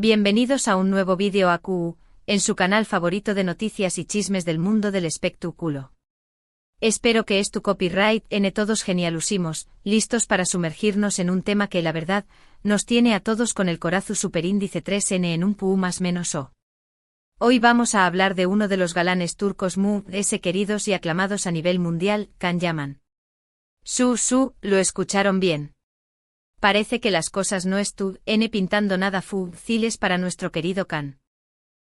Bienvenidos a un nuevo vídeo AQU, en su canal favorito de noticias y chismes del mundo del espectáculo. Espero que es tu copyright n todos genialusimos, listos para sumergirnos en un tema que la verdad, nos tiene a todos con el corazón superíndice 3n en un pu más menos o. Hoy vamos a hablar de uno de los galanes turcos queridos y aclamados a nivel mundial, Can Yaman. Lo escucharon bien. Parece que las cosas no están pintando nada fáciles para nuestro querido Can.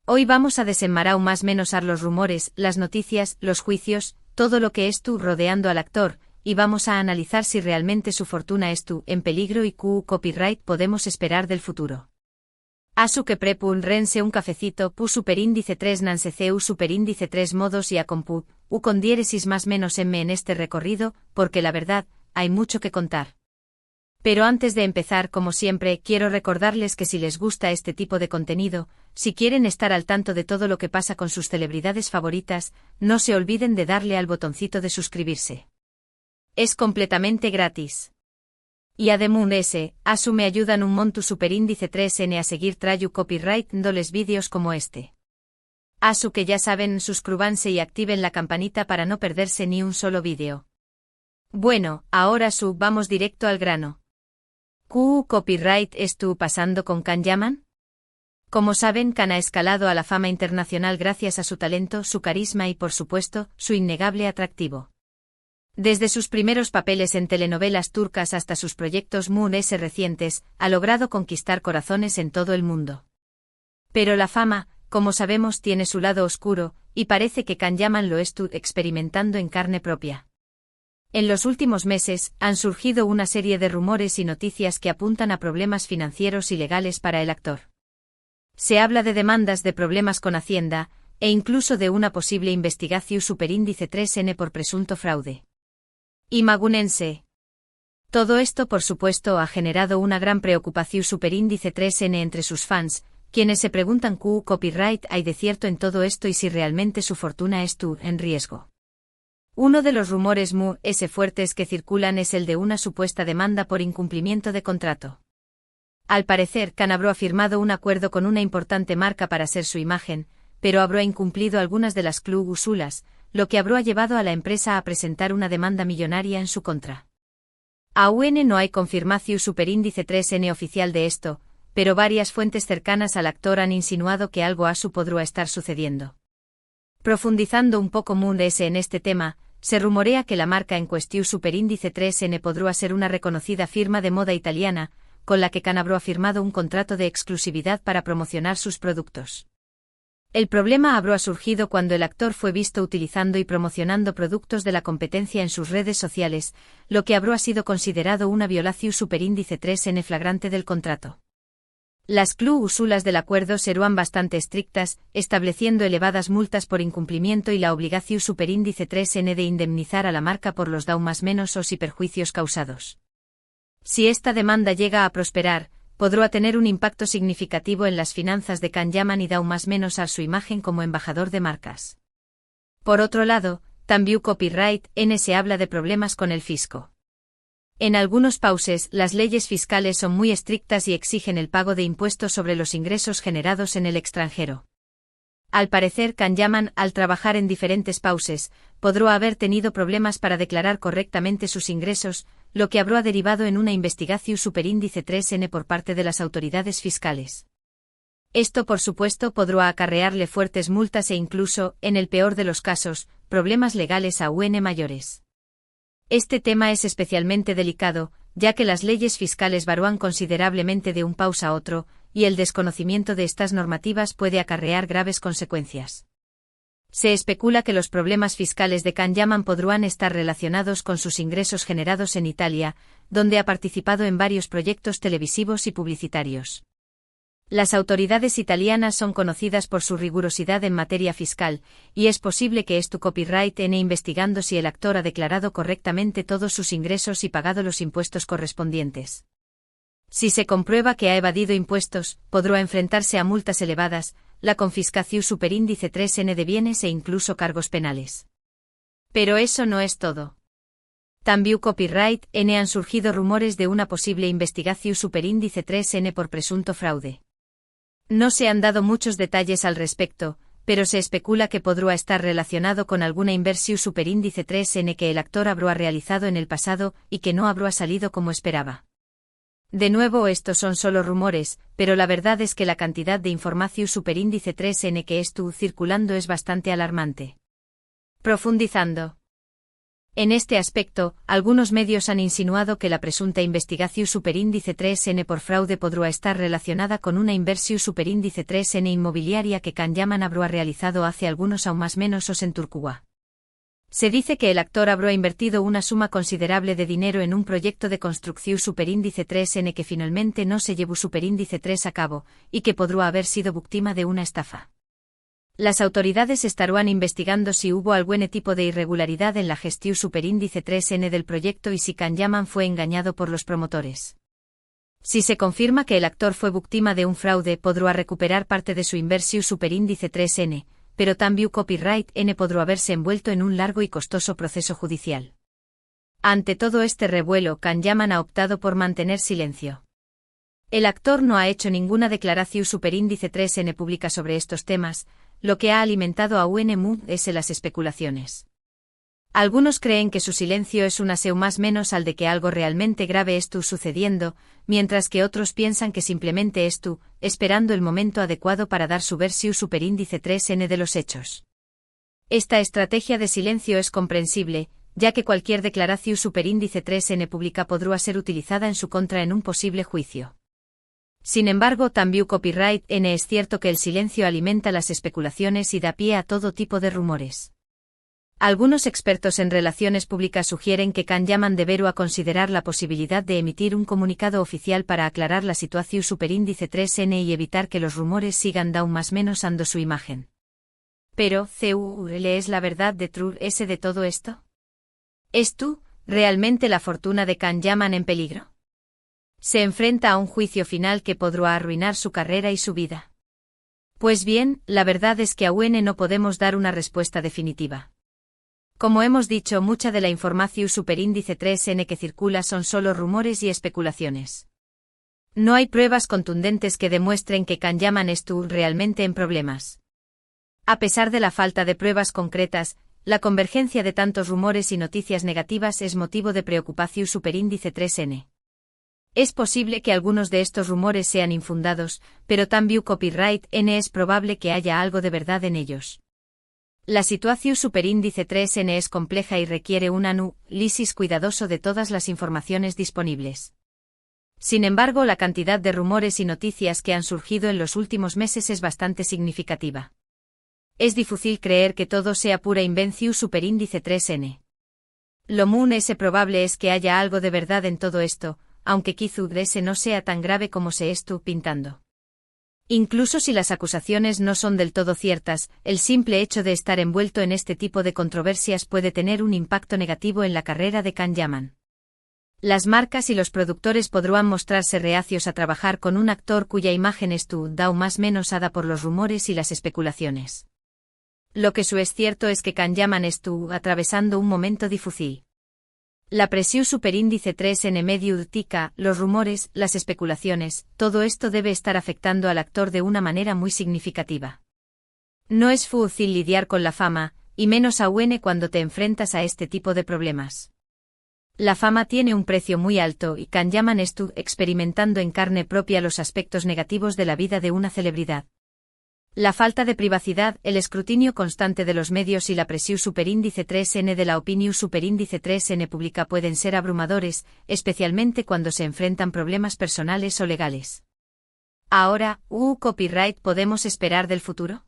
Hoy vamos a desenmarcar más menos los rumores, las noticias, los juicios, todo lo que rodeando al actor, y vamos a analizar si realmente su fortuna en peligro y qué copyright podemos esperar del futuro. Asu que prepun rense un cafecito pu superíndice 3 nanseceu superíndice 3 modos y a comput, con diéresis más menos en este recorrido, porque la verdad, hay mucho que contar. Pero antes de empezar, como siempre, quiero recordarles que si les gusta este tipo de contenido, si quieren estar al tanto de todo lo que pasa con sus celebridades favoritas, no se olviden de darle al botoncito de suscribirse. Es completamente gratis. Y además Asu me ayudan un monto superíndice 3n a seguir trayu copyright dándoles vídeos como este. Asu que ya saben, suscríbanse y activen la campanita para no perderse ni un solo vídeo. Bueno, ahora vamos directo al grano. ¿Qué copyright pasando con Can Yaman? Como saben, Can ha escalado a la fama internacional gracias a su talento, su carisma y por supuesto, su innegable atractivo. Desde sus primeros papeles en telenovelas turcas hasta sus proyectos recientes, ha logrado conquistar corazones en todo el mundo. Pero la fama, como sabemos, tiene su lado oscuro, y parece que Can Yaman lo experimentando en carne propia. En los últimos meses, han surgido una serie de rumores y noticias que apuntan a problemas financieros y legales para el actor. Se habla de demandas de problemas con Hacienda, e incluso de una posible investigación superíndice 3n por presunto fraude. Imagúnense. Todo esto, por supuesto, ha generado una gran preocupación superíndice 3n entre sus fans, quienes se preguntan qué copyright hay de cierto en todo esto y si realmente su fortuna en riesgo. Uno de los rumores fuertes que circulan es el de una supuesta demanda por incumplimiento de contrato. Al parecer, Can habrá firmado un acuerdo con una importante marca para ser su imagen, pero habrá incumplido algunas de las cláusulas, lo que habrá llevado a la empresa a presentar una demanda millonaria en su contra. Aún no hay confirmación superíndice 3n oficial de esto, pero varias fuentes cercanas al actor han insinuado que algo podría estar sucediendo. Profundizando un poco en este tema, se rumorea que la marca en cuestión superíndice 3n podría ser una reconocida firma de moda italiana, con la que Can habrá firmado un contrato de exclusividad para promocionar sus productos. El problema habrá surgido cuando el actor fue visto utilizando y promocionando productos de la competencia en sus redes sociales, lo que habrá sido considerado una violación superíndice 3n flagrante del contrato. Las cláusulas del acuerdo serán bastante estrictas, estableciendo elevadas multas por incumplimiento y la obligación superíndice 3n de indemnizar a la marca por los daños menosos y perjuicios causados. Si esta demanda llega a prosperar, podrá tener un impacto significativo en las finanzas de Can Yaman y más menos a su imagen como embajador de marcas. Por otro lado, también copyright se habla de problemas con el fisco. En algunos países, las leyes fiscales son muy estrictas y exigen el pago de impuestos sobre los ingresos generados en el extranjero. Al parecer, Can Yaman, al trabajar en diferentes países, podrá haber tenido problemas para declarar correctamente sus ingresos, lo que habrá derivado en una investigación superíndice 3n por parte de las autoridades fiscales. Esto, por supuesto, podrá acarrearle fuertes multas e incluso, en el peor de los casos, problemas legales aún mayores. Este tema es especialmente delicado, ya que las leyes fiscales varían considerablemente de un país a otro, y el desconocimiento de estas normativas puede acarrear graves consecuencias. Se especula que los problemas fiscales de Can Yaman podrán estar relacionados con sus ingresos generados en Italia, donde ha participado en varios proyectos televisivos y publicitarios. Las autoridades italianas son conocidas por su rigurosidad en materia fiscal, y es posible que copyright investigando si el actor ha declarado correctamente todos sus ingresos y pagado los impuestos correspondientes. Si se comprueba que ha evadido impuestos, podrá enfrentarse a multas elevadas, la confiscación superíndice 3n de bienes e incluso cargos penales. Pero eso no es todo. También copyright han surgido rumores de una posible investigación superíndice 3n por presunto fraude. No se han dado muchos detalles al respecto, pero se especula que podría estar relacionado con alguna inversión superíndice 3N que el actor habrá realizado en el pasado y que no habrá salido como esperaba. De nuevo, estos son solo rumores, pero la verdad es que la cantidad de información superíndice 3N que estuvo circulando es bastante alarmante. Profundizando en este aspecto, algunos medios han insinuado que la presunta investigación superíndice 3N por fraude podría estar relacionada con una inversión superíndice 3N inmobiliaria que Can Yaman habrá realizado hace algunos aún más menos en Turquía. Se dice que el actor habrá invertido una suma considerable de dinero en un proyecto de construcción superíndice 3N que finalmente no se llevó superíndice 3 a cabo, y que podría haber sido víctima de una estafa. Las autoridades estarán investigando si hubo algún tipo de irregularidad en la gestión superíndice 3N del proyecto y si Can Yaman fue engañado por los promotores. Si se confirma que el actor fue víctima de un fraude, podrá recuperar parte de su inversión superíndice 3N, pero también Copyright N podrá haberse envuelto en un largo y costoso proceso judicial. Ante todo este revuelo, Can Yaman ha optado por mantener silencio. El actor no ha hecho ninguna declaración superíndice 3N pública sobre estos temas, lo que ha alimentado a UNMU-S las especulaciones. Algunos creen que su silencio es un aseo más menos al de que algo realmente grave estuvo sucediendo, mientras que otros piensan que simplemente estuvo esperando el momento adecuado para dar su versión superíndice 3N de los hechos. Esta estrategia de silencio es comprensible, ya que cualquier declaración superíndice 3N pública podrá ser utilizada en su contra en un posible juicio. Sin embargo, también Copyright N es cierto que el silencio alimenta las especulaciones y da pie a todo tipo de rumores. Algunos expertos en relaciones públicas sugieren que Can Yaman deberá considerar la posibilidad de emitir un comunicado oficial para aclarar la situación superíndice 3N y evitar que los rumores sigan aún más menos ando su imagen. Pero, ¿cuál es la verdad de todo esto? ¿Es realmente la fortuna de Can Yaman en peligro? Se enfrenta a un juicio final que podrá arruinar su carrera y su vida. Pues bien, la verdad es que aún no podemos dar una respuesta definitiva. Como hemos dicho, mucha de la información superíndice 3N que circula son solo rumores y especulaciones. No hay pruebas contundentes que demuestren que Can Yaman estuvo realmente en problemas. A pesar de la falta de pruebas concretas, la convergencia de tantos rumores y noticias negativas es motivo de preocupación superíndice 3N. Es posible que algunos de estos rumores sean infundados, pero también Copyright N es probable que haya algo de verdad en ellos. La situación superíndice 3N es compleja y requiere un análisis cuidadoso de todas las informaciones disponibles. Sin embargo, la cantidad de rumores y noticias que han surgido en los últimos meses es bastante significativa. Es difícil creer que todo sea pura invención superíndice 3N. Lo más probable es que haya algo de verdad en todo esto, aunque quizás no sea tan grave como se estuvo pintando. Incluso si las acusaciones no son del todo ciertas, el simple hecho de estar envuelto en este tipo de controversias puede tener un impacto negativo en la carrera de Can Yaman. Las marcas y los productores podrán mostrarse reacios a trabajar con un actor cuya imagen estuvo más menos ada por los rumores y las especulaciones. Lo que es cierto es que Can Yaman estuvo atravesando un momento difícil. La presión superíndice 3N medio tica, los rumores, las especulaciones, todo esto debe estar afectando al actor de una manera muy significativa. No es fácil lidiar con la fama, y menos aún cuando te enfrentas a este tipo de problemas. La fama tiene un precio muy alto y Can Yaman estuvo experimentando en carne propia los aspectos negativos de la vida de una celebridad. La falta de privacidad, el escrutinio constante de los medios y la presión superíndice 3N de la opinión superíndice 3N pública pueden ser abrumadores, especialmente cuando se enfrentan problemas personales o legales. Ahora, ¿copyright podemos esperar del futuro?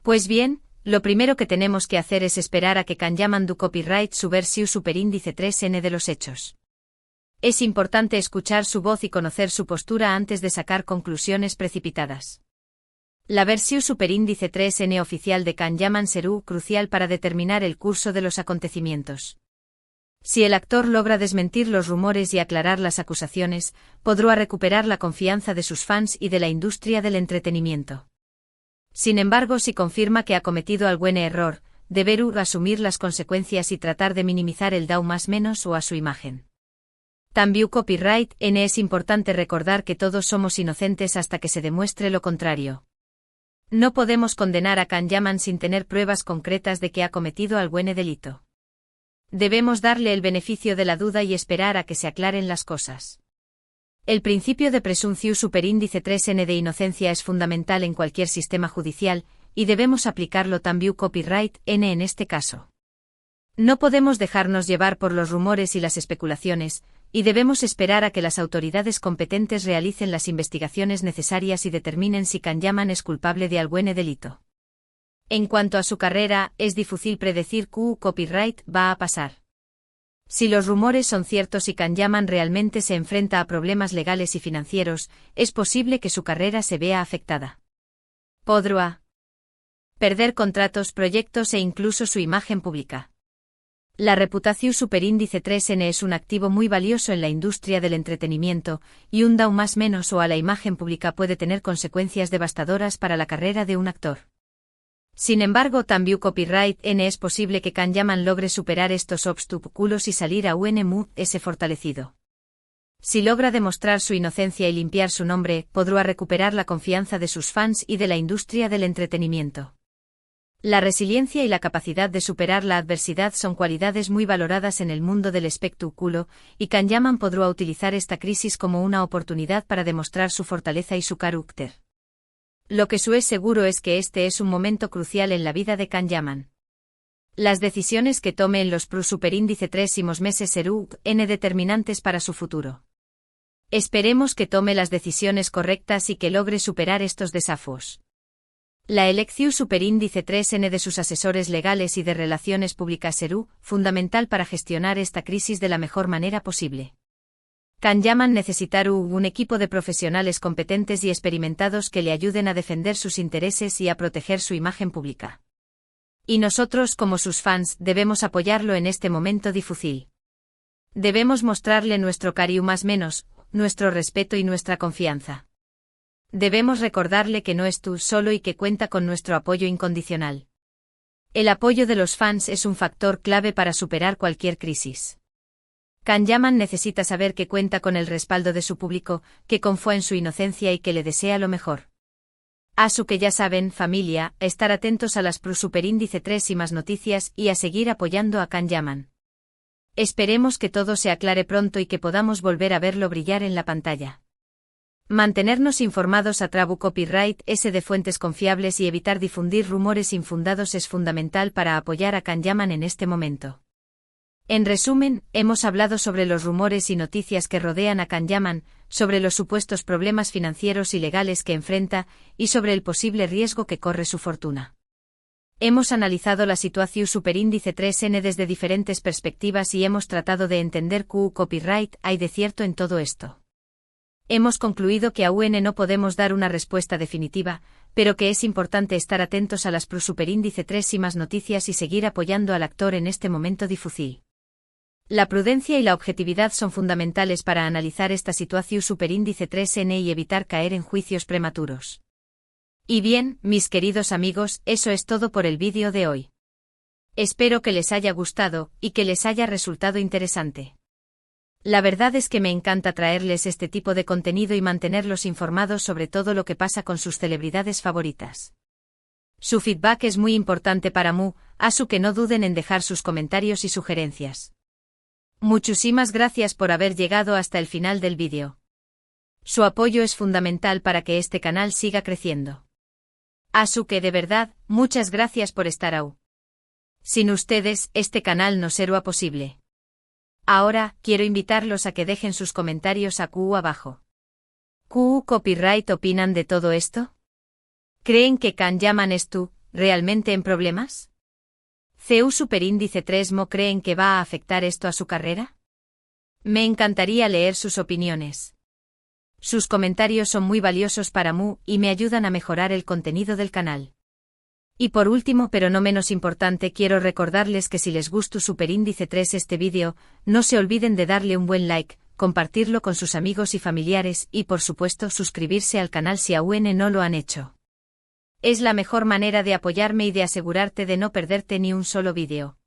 Pues bien, lo primero que tenemos que hacer es esperar a que Can Yaman du copyright su versión superíndice 3N de los hechos. Es importante escuchar su voz y conocer su postura antes de sacar conclusiones precipitadas. La versión superíndice 3N oficial de Can Yaman será crucial para determinar el curso de los acontecimientos. Si el actor logra desmentir los rumores y aclarar las acusaciones, podrá recuperar la confianza de sus fans y de la industria del entretenimiento. Sin embargo, si confirma que ha cometido algún error, deberá asumir las consecuencias y tratar de minimizar el daño más menos o a su imagen. También Copyright N es importante recordar que todos somos inocentes hasta que se demuestre lo contrario. No podemos condenar a Can Yaman sin tener pruebas concretas de que ha cometido algún delito. Debemos darle el beneficio de la duda y esperar a que se aclaren las cosas. El principio de presumpción superíndice 3n de inocencia es fundamental en cualquier sistema judicial, y debemos aplicarlo también Copyright N en este caso. No podemos dejarnos llevar por los rumores y las especulaciones, y debemos esperar a que las autoridades competentes realicen las investigaciones necesarias y determinen si Can Yaman es culpable de algún delito. En cuanto a su carrera, es difícil predecir qué copyright va a pasar. Si los rumores son ciertos y Can Yaman realmente se enfrenta a problemas legales y financieros, es posible que su carrera se vea afectada. Podrá perder contratos, proyectos e incluso su imagen pública. La reputación superíndice 3n es un activo muy valioso en la industria del entretenimiento, y un daño más menos o a la imagen pública puede tener consecuencias devastadoras para la carrera de un actor. Sin embargo, también Copyright N es posible que Can Yaman logre superar estos obstáculos y salir a ese fortalecido. Si logra demostrar su inocencia y limpiar su nombre, podrá recuperar la confianza de sus fans y de la industria del entretenimiento. La resiliencia y la capacidad de superar la adversidad son cualidades muy valoradas en el mundo del espectáculo, y Can Yaman podrá utilizar esta crisis como una oportunidad para demostrar su fortaleza y su carácter. Lo que es seguro es que este es un momento crucial en la vida de Can Yaman. Las decisiones que tome en los superíndice 3 meses serán determinantes para su futuro. Esperemos que tome las decisiones correctas y que logre superar estos desafíos. La elección superíndice 3n de sus asesores legales y de relaciones públicas será fundamental para gestionar esta crisis de la mejor manera posible. Can Yaman necesitará un equipo de profesionales competentes y experimentados que le ayuden a defender sus intereses y a proteger su imagen pública. Y nosotros, como sus fans, debemos apoyarlo en este momento difícil. Debemos mostrarle nuestro cariño más menos, nuestro respeto y nuestra confianza. Debemos recordarle que no es tú solo y que cuenta con nuestro apoyo incondicional. El apoyo de los fans es un factor clave para superar cualquier crisis. Can Yaman necesita saber que cuenta con el respaldo de su público, que confía en su inocencia y que le desea lo mejor. Así que ya saben, familia, estar atentos a las superíndice 3 y más noticias y a seguir apoyando a Can Yaman. Esperemos que todo se aclare pronto y que podamos volver a verlo brillar en la pantalla. Mantenernos informados a través de Copyright S de fuentes confiables y evitar difundir rumores infundados es fundamental para apoyar a Can Yaman en este momento. En resumen, hemos hablado sobre los rumores y noticias que rodean a Can Yaman, sobre los supuestos problemas financieros y legales que enfrenta, y sobre el posible riesgo que corre su fortuna. Hemos analizado la situación superíndice 3n desde diferentes perspectivas y hemos tratado de entender qué copyright hay de cierto en todo esto. Hemos concluido que aún no podemos dar una respuesta definitiva, pero que es importante estar atentos a las superíndice 3 y más noticias y seguir apoyando al actor en este momento difícil. La prudencia y la objetividad son fundamentales para analizar esta situación superíndice 3n y evitar caer en juicios prematuros. Y bien, mis queridos amigos, eso es todo por el vídeo de hoy. Espero que les haya gustado y que les haya resultado interesante. La verdad es que me encanta traerles este tipo de contenido y mantenerlos informados sobre todo lo que pasa con sus celebridades favoritas. Su feedback es muy importante para mí, así que no duden en dejar sus comentarios y sugerencias. Muchísimas gracias por haber llegado hasta el final del vídeo. Su apoyo es fundamental para que este canal siga creciendo. Así que de verdad, muchas gracias por estar ahí. Sin ustedes, este canal no sería posible. Ahora, quiero invitarlos a que dejen sus comentarios aquí abajo. ¿Qué copyright opinan de todo esto? ¿Creen que Can Yaman realmente en problemas? ¿CU superíndice 3 mo creen que va a afectar esto a su carrera? Me encantaría leer sus opiniones. Sus comentarios son muy valiosos para mí y me ayudan a mejorar el contenido del canal. Y por último, pero no menos importante, quiero recordarles que si les gustó superíndice 3 este vídeo, no se olviden de darle un buen like, compartirlo con sus amigos y familiares y por supuesto suscribirse al canal si aún no lo han hecho. Es la mejor manera de apoyarme y de asegurarte de no perderte ni un solo vídeo.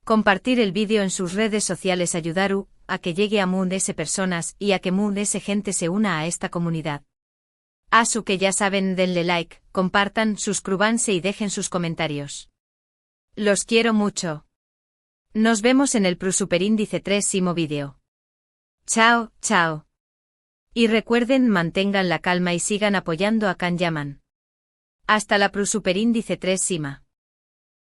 Compartir el vídeo en sus redes sociales ayudaru a que llegue a S personas y a que S gente se una a esta comunidad. Asu que ya saben, denle like, compartan, suscríbanse y dejen sus comentarios. Los quiero mucho. Nos vemos en el Superíndice 3 vídeo. Chao, chao. Y recuerden, mantengan la calma y sigan apoyando a Kan Yaman. Hasta la Superíndice 3.